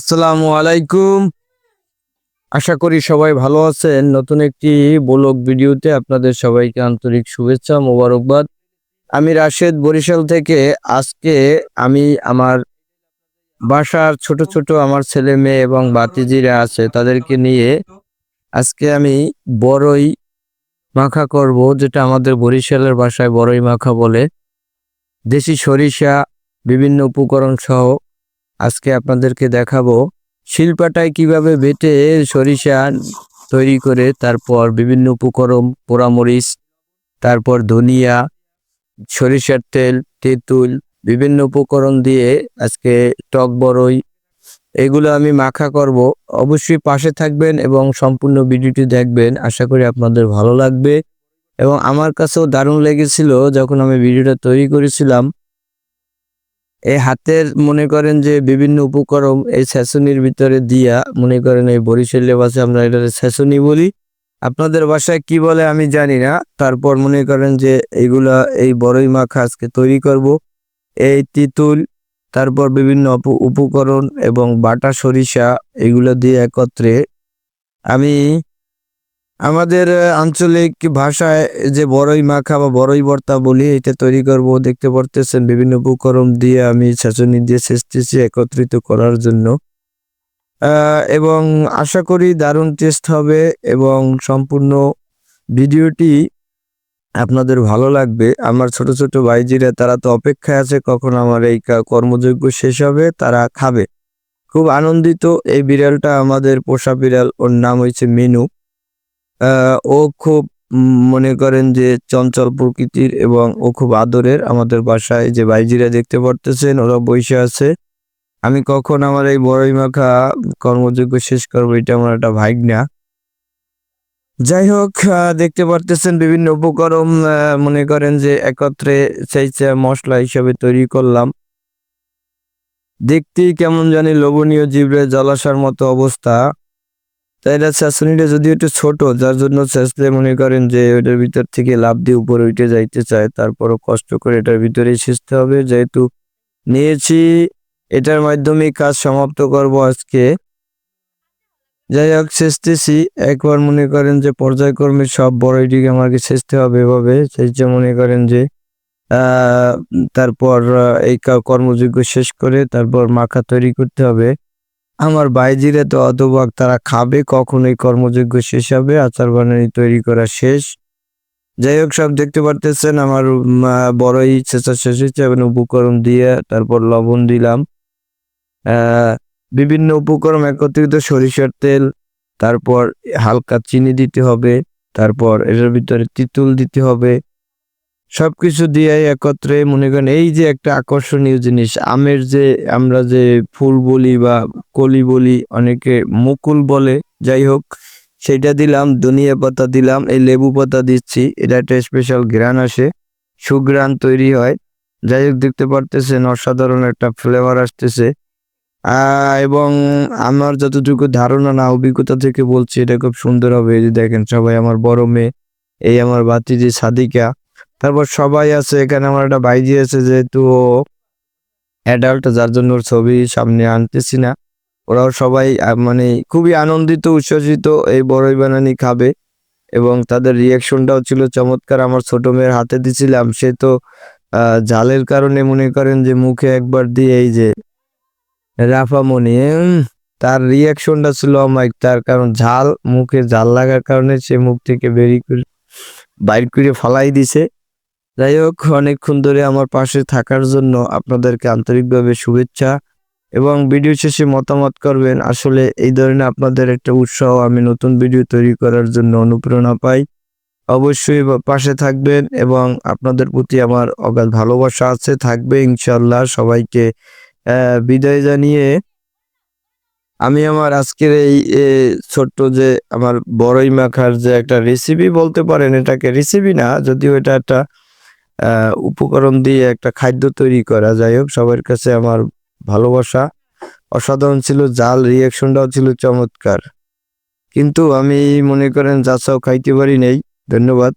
আসসালামু আলাইকুম। আশা করি সবাই ভালো আছেন। নতুন একটি ব্লগ ভিডিওতে আপনাদের সবাইকে আন্তরিক শুভেচ্ছা, মোবারকবাদ। আমি রাশেদ, বরিশাল থেকে। আজকে আমি আমার বাসার ছোট ছোট আমার ছেলে মেয়ে এবং ভাতিজিরা আছে তাদেরকে নিয়ে আজকে আমি বড়ই মাখা করব, যেটা আমাদের বরিশালের ভাষায় বড়ই মাখা বলে। দেশি সরিষা, বিভিন্ন উপকরণ সহ আজকে আপনাদেরকে দেখাবো শিলপাটায় কিভাবে বেটে সরিষা তৈরি করে, তারপর বিভিন্ন উপকরণ, পোড়ামরিচ, তারপর ধনিয়া, সরিষার তেল, তেঁতুল, বিভিন্ন উপকরণ দিয়ে আজকে টক বড়ই এগুলো আমি মাখা করব। অবশ্যই পাশে থাকবেন এবং সম্পূর্ণ ভিডিওটি দেখবেন। আশা করি আপনাদের ভালো লাগবে এবং আমার কাছেও দারুণ লেগেছিল যখন আমি ভিডিওটা তৈরি করেছিলাম। এই হাতের মনে করেন যে বিভিন্ন উপকরণ এই ছেঁচুনির ভিতরে দিয়া, মনে করেন এই বরিশালের ভাষায় আমরা এটা ছেঁচুনি বলি, আপনাদের ভাষায় কি বলে আমি জানি না। তারপর মনে করেন যে এইগুলা এই বড়ই মাখা আজকে তৈরি করব। এই তিতুল, তারপর বিভিন্ন উপকরণ এবং বাটা সরিষা এগুলো দিয়ে একত্রে আমি আমাদের আঞ্চলিক ভাষায় যে বড়ই মাখা বা বড়ই ভর্তা বলি, এটা তৈরি করব। দেখতে পারতেছেন বিভিন্ন উপকরণ দিয়ে আমি ছেঁচুনি দিয়ে ছেঁচতেছি একত্রিত করার জন্য। এবং আশা করি দারুণ টেস্ট হবে এবং সম্পূর্ণ ভিডিওটি আপনাদের ভালো লাগবে। আমার ছোট ছোট ভাইজিরা তারা তো অপেক্ষায় আছে কখন আমার এই কর্মযজ্ঞ শেষ হবে, তারা খাবে। খুব আনন্দিত। এই বিড়ালটা আমাদের পোষা বিড়াল, ওর নাম হয়েছে মিনু। ও খুব মনে করেন যে চঞ্চল প্রকৃতির এবং ও খুব আদরের। আমাদের বাসায় যে ভাইজিরা দেখতে পারতেছেন ওরা বসে আছে। আমি কখন আমার এই বড়ই মাখা কর্মযজ্ঞ শেষ করবো, এটা আমার একটা ভাগ্না। যাই হোক, দেখতে পারতেছেন বিভিন্ন উপকরণ মনে করেন যে একত্রে সেই মশলা হিসাবে তৈরি করলাম। দেখতেই কেমন জানি লোভনীয়, জিভে জল আসার মতো অবস্থা। তাই এটা ছেঁচুনিটা যদি একটু ছোট, যার জন্য ছেঁচলে মনে করেন যে ওটার ভিতর থেকে লাফ দিয়ে উপরে উঠে যাইতে চায়, তারপরও কষ্ট করে এটার ভিতরেই ছেঁচতে হবে। যেহেতু নিয়েছি, এটার মাধ্যমে কাজ সমাপ্ত করব আজকে। যাই হোক, ছেঁচতেছি একবার মনে করেন যে পর্যায়ক্রমে সব বড়ইটিকে আমাকে ছেঁচতে হবে এভাবে। সেই যে মনে করেন যে তারপর এই কর্মযোগ্য শেষ করে তারপর মাখা তৈরি করতে হবে। আমার ভাইজিরা তো হতবাক, তারা খাবে কখন এই কর্মযজ্ঞ শেষ হবে, আচার বানানি তৈরি করা শেষ। যাই হোক, সব দেখতে পারতেছেন আমার বড়ই ছেঁচা শেষ হয়েছে এবং উপকরণ দিয়ে তারপর লবণ দিলাম। বিভিন্ন উপকরণ একত্রিত, সরিষার তেল, তারপর হালকা চিনি দিতে হবে, তারপর এটার ভিতরে তিতুল দিতে হবে। সবকিছু দিয়ে একত্রে মনে করেন এই যে একটা আকর্ষণীয় জিনিস, আমের যে আমরা যে ফুল বলি বা কলি বলি, অনেকে মুকুল বলে, যাই হোক সেটা দিলাম। ধনিয়া পাতা দিলাম, এই লেবু পাতা দিচ্ছি, এটা একটা স্পেশাল ঘ্রাণ আসে, সুঘ্রাণ তৈরি হয়। যাই হোক, দেখতে পারতেছেন অসাধারণ একটা ফ্লেভার আসতেছে। এবং আমার যতটুকু ধারণা না অভিজ্ঞতা থেকে বলছি, এটা খুব সুন্দর হবে। এই যে দেখেন সবাই, আমার বড় মেয়ে, এই আমার ভাতিজি সাদিকা, তারপর সবাই আছে এখানে। আমার একটা ভাইজি আছে, যেহেতু ও অ্যাডাল্ট, যার জন্য ওর ছবি সামনে আনতেছি না। ওরাও সবাই মানে খুবই আনন্দিত, উচ্ছ্বসিত এই বড়ই বানানি খাবে এবং তাদের রিয়াকশনটাও ছিল চমৎকার। আমার ছোট মেয়ের হাতে দিছিলাম, সে তো ঝালের কারণে মনে করেন যে মুখে একবার দিয়ে এই যে রাফামণি, তার রিয়াকশনটা ছিল অমাইক। তার কারণ ঝাল, মুখে ঝাল লাগার কারণে সে মুখ থেকে বাইর করে ফালাই দিছে। যাই হোক, অনেকক্ষণ ধরে আমার পাশে থাকার জন্য আপনাদেরকে আন্তরিকভাবে শুভেচ্ছা এবং ভিডিও শেষে মতামত করবেন। আসলে এই ধরনের আপনাদের একটা উৎসাহ আমি নতুন ভিডিও তৈরি করার জন্য অনুপ্রেরণা পাই। অবশ্যই পাশে থাকবেন এবং আপনাদের প্রতি আমার অগাধ ভালোবাসা আছে, থাকবে ইনশাল্লাহ। সবাইকে বিদায় জানিয়ে আমি আমার আজকের এই ছোট্ট যে আমার বড়ই মাখার যে একটা রেসিপি বলতে পারেন, এটাকে রেসিপি না যদিও, এটা একটা উপকরণ দিয়ে একটা খাদ্য তৈরি করা। যাই হোক, সবার কাছে আমার ভালোবাসা। অসাধারণ ছিল, জাল রিয়াকশনটাও ছিল চমৎকার, কিন্তু আমি মনে করেন যা চাও খাইতে পারি নাই। ধন্যবাদ।